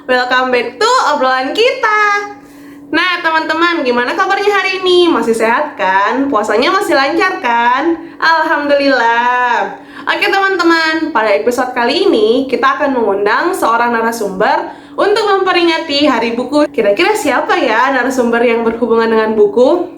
welcome back to obrolan kita. Nah teman-teman, gimana kabarnya hari ini? Masih sehat kan? Puasanya masih lancar kan? Alhamdulillah. Oke teman-teman, pada episode kali ini kita akan mengundang seorang narasumber untuk memperingati Hari Buku. Kira-kira siapa ya narasumber yang berhubungan dengan buku?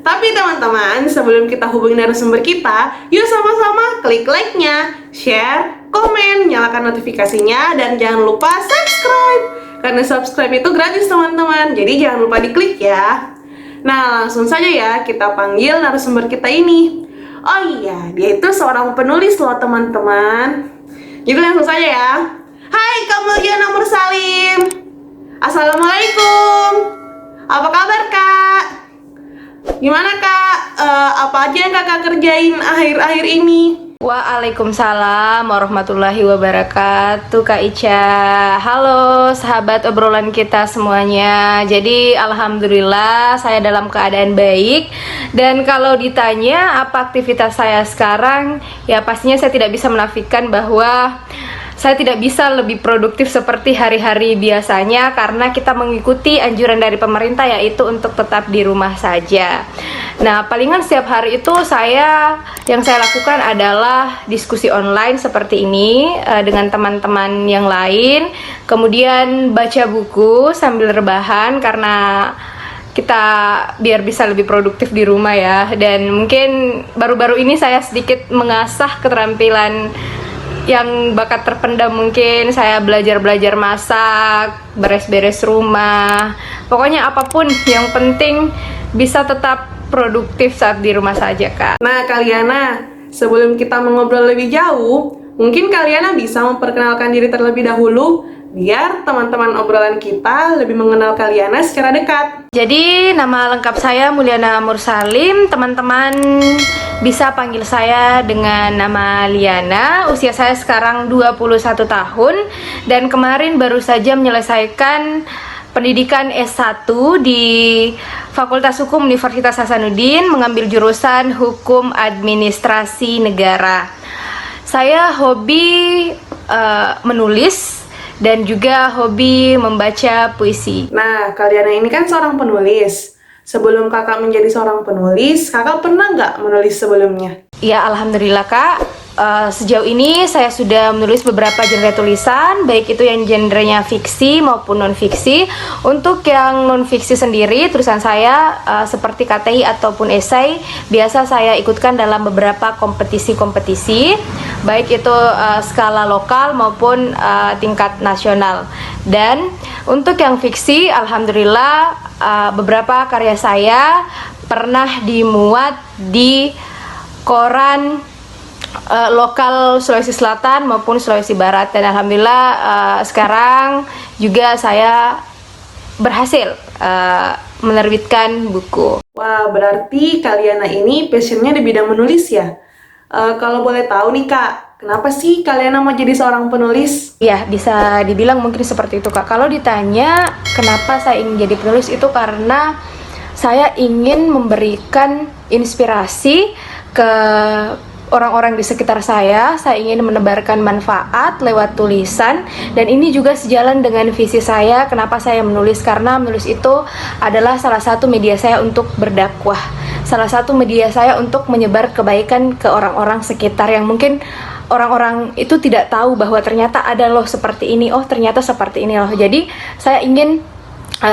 Tapi teman-teman, sebelum kita hubungi narasumber kita, yuk sama-sama klik like-nya, share, komen, nyalakan notifikasinya, dan jangan lupa subscribe. Karena subscribe itu gratis teman-teman, jadi jangan lupa diklik ya. Nah, langsung saja ya kita panggil narasumber kita ini. Oh iya, dia itu seorang penulis loh teman-teman. Jadi langsung saja ya. Hai Kak Mulyana Mursalim. Assalamualaikum. Apa kabar Kak? Gimana Kak? Apa aja yang Kakak kerjain akhir-akhir ini? Waalaikumsalam warahmatullahi wabarakatuh Kak Ica. Halo sahabat obrolan kita semuanya. Jadi alhamdulillah saya dalam keadaan baik. Dan kalau ditanya apa aktivitas saya sekarang, ya pastinya saya tidak bisa menafikan bahwa saya tidak bisa lebih produktif seperti hari-hari biasanya karena kita mengikuti anjuran dari pemerintah, yaitu untuk tetap di rumah saja. Nah, palingan setiap hari itu yang saya lakukan adalah diskusi online seperti ini dengan teman-teman yang lain, kemudian baca buku sambil rebahan karena kita biar bisa lebih produktif di rumah ya. Dan mungkin baru-baru ini saya sedikit mengasah keterampilan yang bakat terpendam, mungkin saya belajar masak, beres-beres rumah, pokoknya apapun yang penting bisa tetap produktif saat di rumah saja Kak. Nah Kaliana, sebelum kita mengobrol lebih jauh, mungkin Kaliana bisa memperkenalkan diri terlebih dahulu biar teman-teman obrolan kita lebih mengenal Kaliana secara dekat. Jadi nama lengkap saya Mulyana Mursalim, teman-teman bisa panggil saya dengan nama Liana. Usia saya sekarang 21 tahun dan kemarin baru saja menyelesaikan pendidikan S1 di Fakultas Hukum Universitas Hasanuddin, mengambil jurusan Hukum Administrasi Negara. Saya hobi menulis dan juga hobi membaca puisi. Nah, Kaliana ini kan seorang penulis. Sebelum kakak menjadi seorang penulis, kakak pernah nggak menulis sebelumnya? Ya, alhamdulillah Kak. Sejauh ini saya sudah menulis beberapa genre tulisan, baik itu yang genrenya fiksi maupun non-fiksi. Untuk yang non-fiksi sendiri, tulisan saya seperti KTI ataupun esai, biasa saya ikutkan dalam beberapa kompetisi-kompetisi, baik itu skala lokal maupun tingkat nasional. Dan untuk yang fiksi, alhamdulillah beberapa karya saya pernah dimuat di koran lokal Sulawesi Selatan maupun Sulawesi Barat, dan alhamdulillah sekarang juga saya berhasil menerbitkan buku. Wah, berarti Kaliana ini passionnya di bidang menulis ya? Kalau boleh tahu nih Kak, kenapa sih Kaliana mau jadi seorang penulis? Ya, bisa dibilang mungkin seperti itu Kak. Kalau ditanya kenapa saya ingin jadi penulis, itu karena saya ingin memberikan inspirasi ke orang-orang di sekitar saya ingin menebarkan manfaat lewat tulisan, dan ini juga sejalan dengan visi saya kenapa saya menulis, karena menulis itu adalah salah satu media saya untuk berdakwah, salah satu media saya untuk menyebar kebaikan ke orang-orang sekitar yang mungkin orang-orang itu tidak tahu bahwa ternyata ada loh seperti ini, oh ternyata seperti ini loh. Jadi saya ingin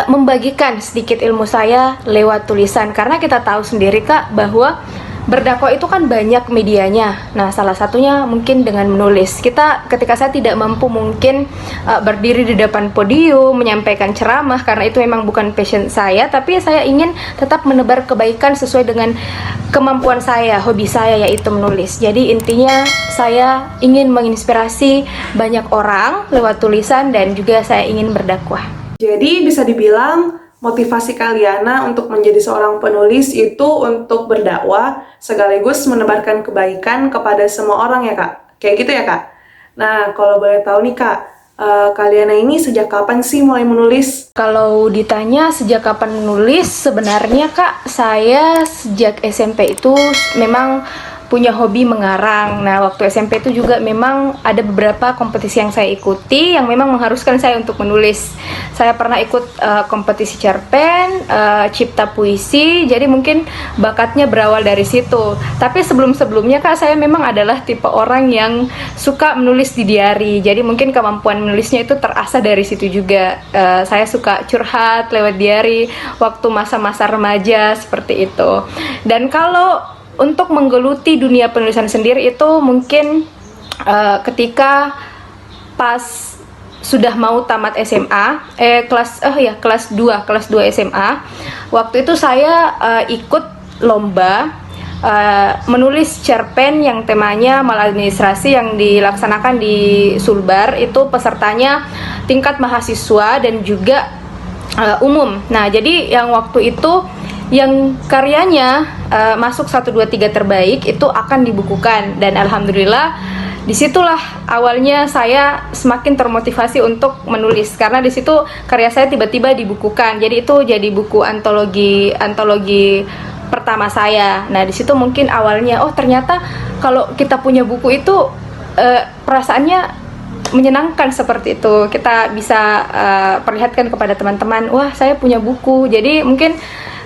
membagikan sedikit ilmu saya lewat tulisan, karena kita tahu sendiri Kak bahwa berdakwah itu kan banyak medianya. Nah, salah satunya mungkin dengan menulis. Ketika saya tidak mampu mungkin berdiri di depan podium menyampaikan ceramah, karena itu memang bukan passion saya, tapi saya ingin tetap menebar kebaikan sesuai dengan kemampuan saya, hobi saya, yaitu menulis. Jadi intinya saya ingin menginspirasi banyak orang lewat tulisan, dan juga saya ingin berdakwah. Jadi bisa dibilang motivasi Kaliana untuk menjadi seorang penulis itu untuk berdakwah sekaligus menebarkan kebaikan kepada semua orang ya Kak? Kayak gitu ya Kak? Nah, kalau boleh tahu nih Kak, Kaliana ini sejak kapan sih mulai menulis? Kalau ditanya sejak kapan menulis, sebenarnya Kak, saya sejak SMP itu memang punya hobi mengarang. Nah, waktu SMP itu juga memang ada beberapa kompetisi yang saya ikuti yang memang mengharuskan saya untuk menulis. Saya pernah ikut kompetisi cerpen, cipta puisi, jadi mungkin bakatnya berawal dari situ. Tapi sebelum-sebelumnya Kak, saya memang adalah tipe orang yang suka menulis di diary. Jadi mungkin kemampuan menulisnya itu terasah dari situ juga. Saya suka curhat lewat diary waktu masa-masa remaja seperti itu. Dan kalau untuk menggeluti dunia penulisan sendiri itu mungkin ketika pas sudah mau tamat SMA, kelas 2 SMA. Waktu itu saya ikut lomba menulis cerpen yang temanya maladministrasi yang dilaksanakan di Sulbar. Itu pesertanya tingkat mahasiswa dan juga umum. Nah, jadi yang waktu itu yang karyanya masuk 1, 2, 3 terbaik itu akan dibukukan, dan alhamdulillah disitulah awalnya saya semakin termotivasi untuk menulis, karena disitu karya saya tiba-tiba dibukukan. Jadi itu jadi buku antologi pertama saya. Nah, disitu mungkin awalnya ternyata kalau kita punya buku itu perasaannya menyenangkan seperti itu. Kita bisa perlihatkan kepada teman-teman, wah saya punya buku. Jadi mungkin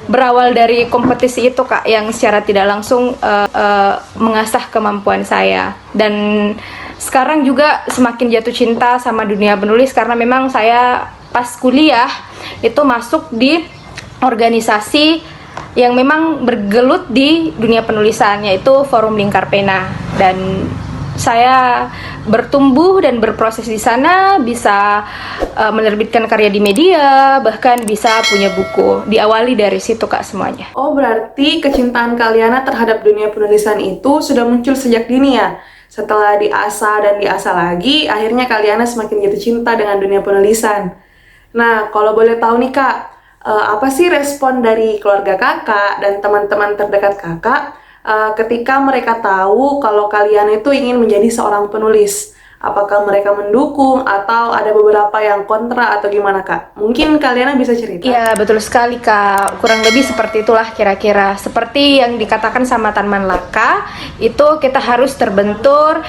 berawal dari kompetisi itu Kak, yang secara tidak langsung mengasah kemampuan saya. Dan sekarang juga semakin jatuh cinta sama dunia penulis, karena memang saya pas kuliah itu masuk di organisasi yang memang bergelut di dunia penulisan, yaitu Forum Lingkar Pena. Dan saya bertumbuh dan berproses di sana, bisa menerbitkan karya di media, bahkan bisa punya buku. Diawali dari situ Kak semuanya. Oh, berarti kecintaan Kaliana terhadap dunia penulisan itu sudah muncul sejak dini ya? Setelah diasah dan diasah lagi, akhirnya Kaliana semakin jatuh cinta dengan dunia penulisan. Nah, kalau boleh tahu nih Kak, apa sih respon dari keluarga kakak dan teman-teman terdekat kakak ketika mereka tahu kalau kalian itu ingin menjadi seorang penulis? Apakah mereka mendukung atau ada beberapa yang kontra atau gimana Kak? Mungkin kalian bisa cerita. Iya, betul sekali Kak. Kurang lebih seperti itulah kira-kira. Seperti yang dikatakan sama Tan Manlaka, itu kita harus terbentur,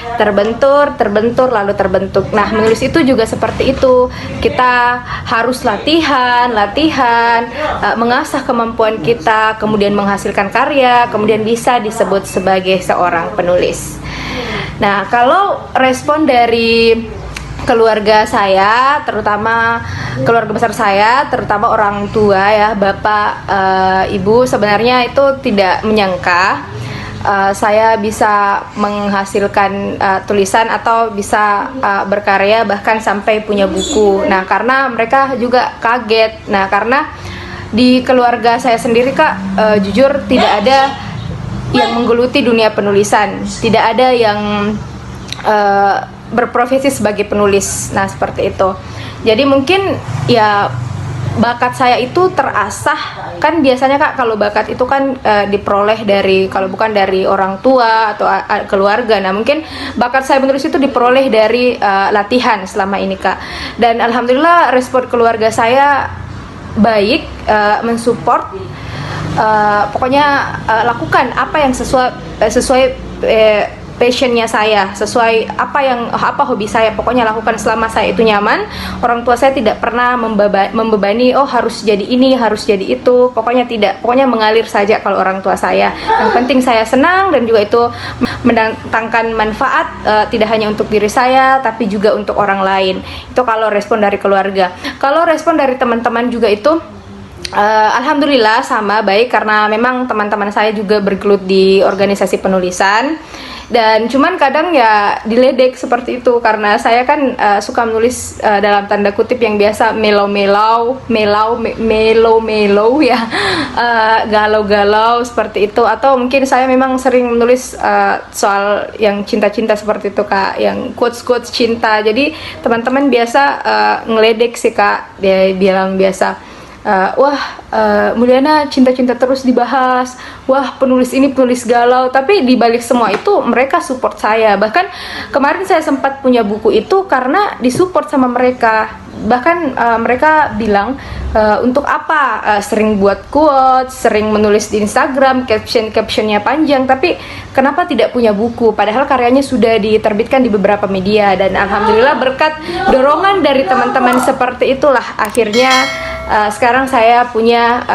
lalu terbentuk. Nah, menulis itu juga seperti itu. Kita harus latihan, mengasah kemampuan kita, kemudian menghasilkan karya, kemudian bisa disebut sebagai seorang penulis. Nah, kalau respon dari keluarga saya, terutama keluarga besar saya, terutama orang tua ya, bapak, ibu, sebenarnya itu tidak menyangka saya bisa menghasilkan tulisan atau bisa berkarya bahkan sampai punya buku. Nah, karena mereka juga kaget. Nah, karena di keluarga saya sendiri Kak, jujur tidak ada yang menggeluti dunia penulisan, tidak ada yang berprofesi sebagai penulis. Nah, seperti itu. Jadi mungkin ya bakat saya itu terasah. Kan biasanya Kak, kalau bakat itu kan diperoleh dari, kalau bukan dari orang tua atau keluarga. Nah, mungkin bakat saya menulis itu diperoleh dari latihan selama ini Kak. Dan alhamdulillah respon keluarga saya baik, mensupport. Pokoknya lakukan apa yang sesuai passionnya saya, sesuai apa hobi saya. Pokoknya lakukan selama saya itu nyaman. Orang tua saya tidak pernah membebani, harus jadi ini, harus jadi itu. Pokoknya tidak, pokoknya mengalir saja kalau orang tua saya. Yang penting saya senang dan juga itu mendatangkan manfaat, tidak hanya untuk diri saya tapi juga untuk orang lain. Itu kalau respon dari keluarga. Kalau respon dari teman-teman juga itu alhamdulillah sama baik, karena memang teman-teman saya juga bergelut di organisasi penulisan. Dan cuman kadang ya diledek seperti itu, karena saya kan suka menulis dalam tanda kutip yang biasa melau-melau ya, galau-galau seperti itu. Atau mungkin saya memang sering menulis soal yang cinta-cinta seperti itu Kak, yang quotes-quotes cinta. Jadi teman-teman biasa ngeledek sih Kak, dia bilang biasa, Mulyana cinta-cinta terus dibahas, wah penulis ini penulis galau. Tapi dibalik semua itu mereka support saya. Bahkan kemarin saya sempat punya buku itu karena disupport sama mereka. bahkan mereka bilang untuk apa sering buat quote, sering menulis di Instagram, captionnya panjang, tapi kenapa tidak punya buku? Padahal karyanya sudah diterbitkan di beberapa media, dan alhamdulillah berkat dorongan dari teman-teman seperti itulah akhirnya sekarang saya punya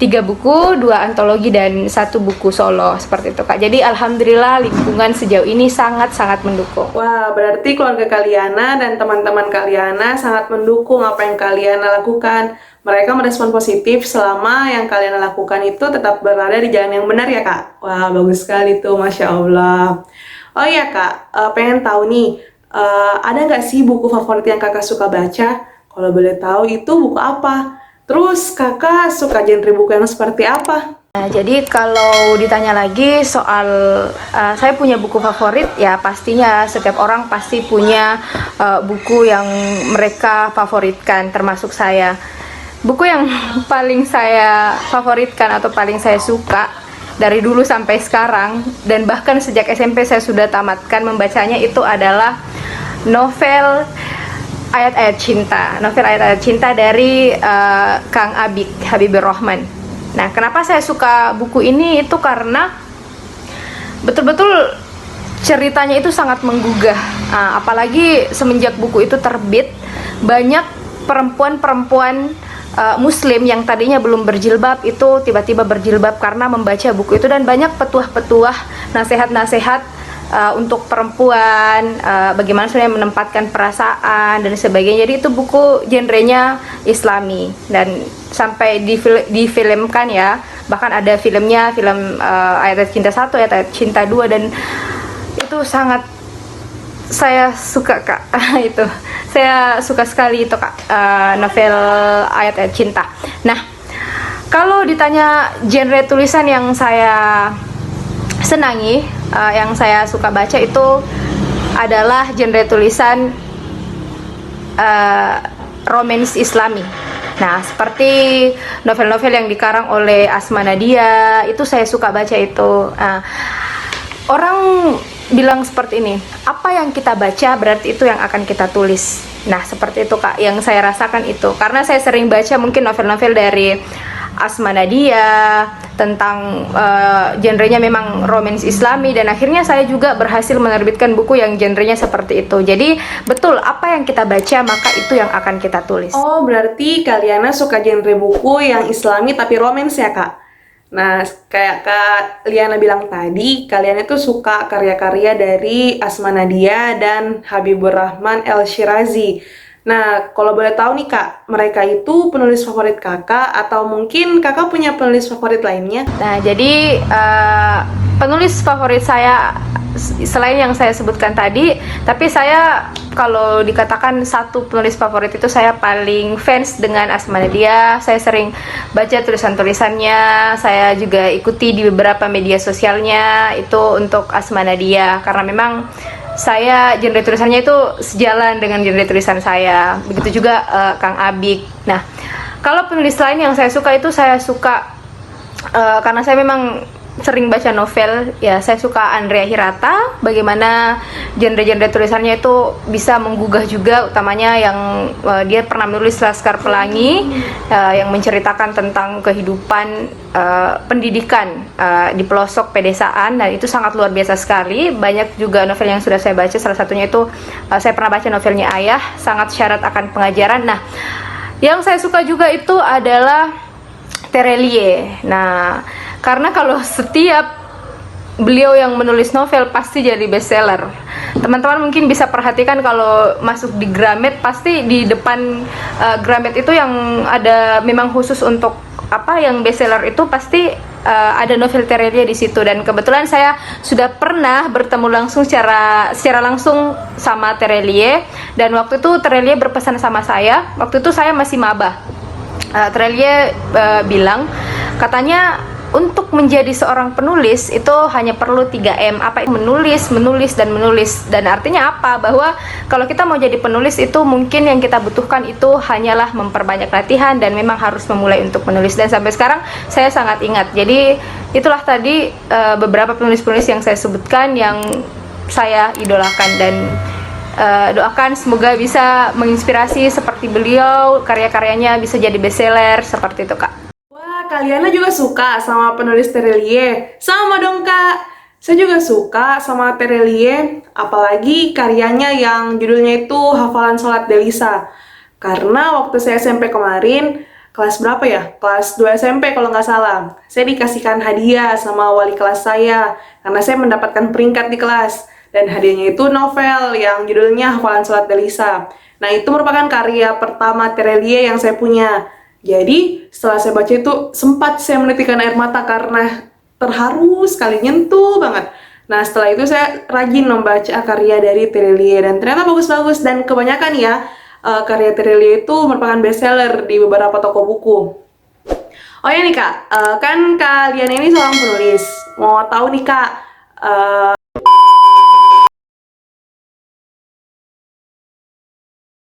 3 buku, 2 antologi dan 1 buku solo seperti itu Kak. Jadi alhamdulillah lingkungan sejauh ini sangat-sangat mendukung. Wah, berarti keluarga Kaliana dan teman-teman Kaliana sangat mendukung apa yang Kaliana lakukan. Mereka merespon positif selama yang kalian lakukan itu tetap berada di jalan yang benar ya Kak. Wah, bagus sekali tuh, Masya Allah. Oh iya Kak, pengen tahu nih, ada nggak sih buku favorit yang Kakak suka baca? Kalau boleh tahu itu buku apa? Terus Kakak suka genre buku yang seperti apa? Nah, jadi kalau ditanya lagi soal saya punya buku favorit, ya pastinya setiap orang pasti punya buku yang mereka favoritkan, termasuk saya. Buku yang paling saya favoritkan atau paling saya suka dari dulu sampai sekarang, dan bahkan sejak SMP saya sudah tamatkan membacanya, itu adalah novel Ayat-Ayat Cinta. Novel Ayat-Ayat Cinta dari Kang Abik, Habibur Rahman. Nah, kenapa saya suka buku ini? Itu karena betul-betul ceritanya itu sangat menggugah. Apalagi semenjak buku itu terbit, banyak perempuan-perempuan Muslim yang tadinya belum berjilbab itu tiba-tiba berjilbab karena membaca buku itu, dan banyak petuah-petuah, nasihat-nasihat untuk perempuan, bagaimana sebenarnya menempatkan perasaan dan sebagainya. Jadi itu buku genrenya Islami dan sampai difilmkan ya, bahkan ada filmnya, film Ayat-Ayat Cinta 1, Ayat-Ayat Cinta 2, dan itu sangat saya suka Kak. Itu saya suka sekali itu Kak, novel Ayat-Ayat Cinta. Nah, kalau ditanya genre tulisan yang saya senangi, yang saya suka baca itu adalah genre tulisan romance Islami. Nah, seperti novel-novel yang dikarang oleh Asma Nadia, itu saya suka baca itu. Orang bilang seperti ini, apa yang kita baca berarti itu yang akan kita tulis. Nah, seperti itu Kak, yang saya rasakan itu. Karena saya sering baca mungkin novel-novel dari Asma Nadia tentang genrenya memang romance Islami, dan akhirnya saya juga berhasil menerbitkan buku yang genrenya seperti itu. Jadi betul, apa yang kita baca maka itu yang akan kita tulis. Oh, berarti Kaliana suka genre buku yang Islami tapi romance ya Kak? Nah, kayak Kak Liana bilang tadi, kalian itu suka karya-karya dari Asma Nadia dan Habibur Rahman El-Shirazi. Nah, kalau boleh tahu nih Kak, mereka itu penulis favorit Kakak atau mungkin Kakak punya penulis favorit lainnya? Nah, jadi penulis favorit saya selain yang saya sebutkan tadi, tapi saya kalau dikatakan satu penulis favorit itu saya paling fans dengan Asma Nadia. Saya sering baca tulisan-tulisannya, saya juga ikuti di beberapa media sosialnya itu untuk Asma Nadia, karena memang saya genre tulisannya itu sejalan dengan genre tulisan saya. Begitu juga Kang Abik. Nah, kalau penulis lain yang saya suka itu saya suka karena saya memang sering baca novel, ya saya suka Andrea Hirata. Bagaimana genre-genre tulisannya itu bisa menggugah juga, utamanya yang dia pernah menulis Laskar Pelangi yang menceritakan tentang kehidupan pendidikan di pelosok pedesaan, dan itu sangat luar biasa sekali. Banyak juga novel yang sudah saya baca, salah satunya itu saya pernah baca novelnya Ayah, sangat syarat akan pengajaran. Nah, yang saya suka juga itu adalah Terelie. Nah, karena kalau setiap beliau yang menulis novel pasti jadi bestseller. Teman-teman mungkin bisa perhatikan kalau masuk di Gramet, pasti di depan Gramet itu yang ada memang khusus untuk apa yang bestseller itu pasti ada novel Terelie di situ. Dan kebetulan saya sudah pernah bertemu langsung secara langsung sama Terelie, dan waktu itu Terelie berpesan sama saya. Waktu itu saya masih maba. Terelie bilang, katanya untuk menjadi seorang penulis itu hanya perlu 3M. Apa menulis, dan menulis. Dan artinya apa? Bahwa kalau kita mau jadi penulis itu mungkin yang kita butuhkan itu hanyalah memperbanyak latihan dan memang harus memulai untuk menulis. Dan sampai sekarang saya sangat ingat. Jadi itulah tadi beberapa penulis-penulis yang saya sebutkan yang saya idolakan, dan doakan semoga bisa menginspirasi seperti beliau, karya-karyanya bisa jadi bestseller seperti itu Kak. Wah, kalian juga suka sama penulis Terelie? Sama dong, Kak. Saya juga suka sama Terelie, apalagi karyanya yang judulnya itu Hafalan Sholat Delisa. Karena waktu saya SMP kemarin, kelas berapa ya? Kelas 2 SMP kalau nggak salah. Saya dikasihkan hadiah sama wali kelas saya, karena saya mendapatkan peringkat di kelas. Dan hadiahnya itu novel yang judulnya Hafalan Sholat Delisa. Nah, itu merupakan karya pertama Terelie yang saya punya. Jadi, setelah saya baca itu, sempat saya menitikkan air mata karena terharu sekali, nyentuh banget. Nah, setelah itu saya rajin membaca karya dari Terelie dan ternyata bagus-bagus dan kebanyakan ya karya Terelie itu merupakan bestseller di beberapa toko buku. Oh ya nih Kak, kan kalian ini seorang penulis. Mau tahu nih Kak,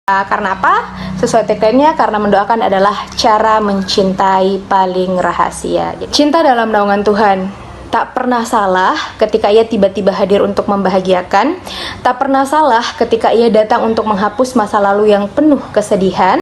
Karena apa? Sesuai tagline-nya, karena mendoakan adalah cara mencintai paling rahasia. Jadi, cinta dalam naungan Tuhan tak pernah salah ketika ia tiba-tiba hadir untuk membahagiakan, tak pernah salah ketika ia datang untuk menghapus masa lalu yang penuh kesedihan.